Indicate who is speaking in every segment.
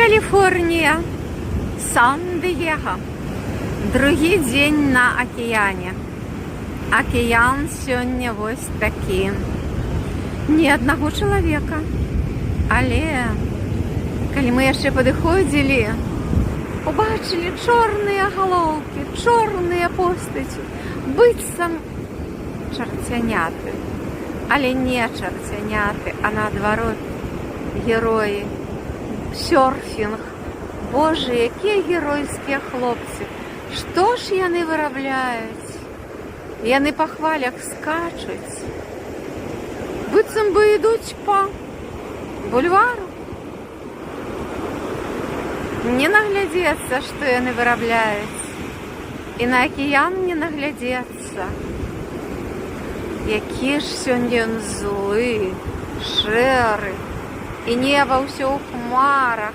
Speaker 1: Каліфорнія, Сан-Дієго. Другі дзень на акіяне. Акіян сёння вось такі. Ні аднаго чалавека. Але калі мы яшчэ падыходзілі, убачылі чорныя галоўкі, чорныя постаці, быццам чарцяняты. Але не чарцяняты, а наадварот героі. Сёрфінг. Боже, якія геройскія хлопцы. Што ж яны вырабляюць? Яны па хвалях скачуць. Быццам бы ідуць па бульвару. Не наглядзецца, што яны вырабляюць. І на акіян не наглядзецца. Які ж сёння ён злы, шэры. І неба ўсё ў хмарах.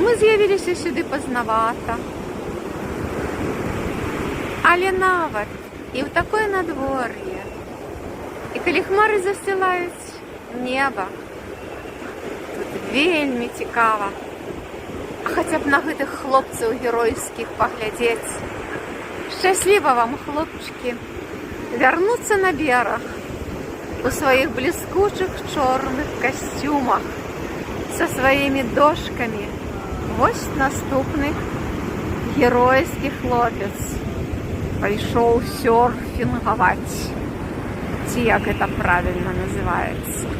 Speaker 1: Мы з'явіліся сюды пазнавата. Але нават і ў такое надвор'е. І калі хмары засцілаюць неба, тут вельмі цікава. А хаця б на гэтых хлопцаў геройскіх паглядзець. Шчасліва вам, хлопчыкі, вярнуцца на бераг у сваіх бліскучых чорных касцюмах са сваімі дошкамі. Вось наступны геройскі хлопец пайшоў сёрфінгаваць. Ці як гэта правільна называецца.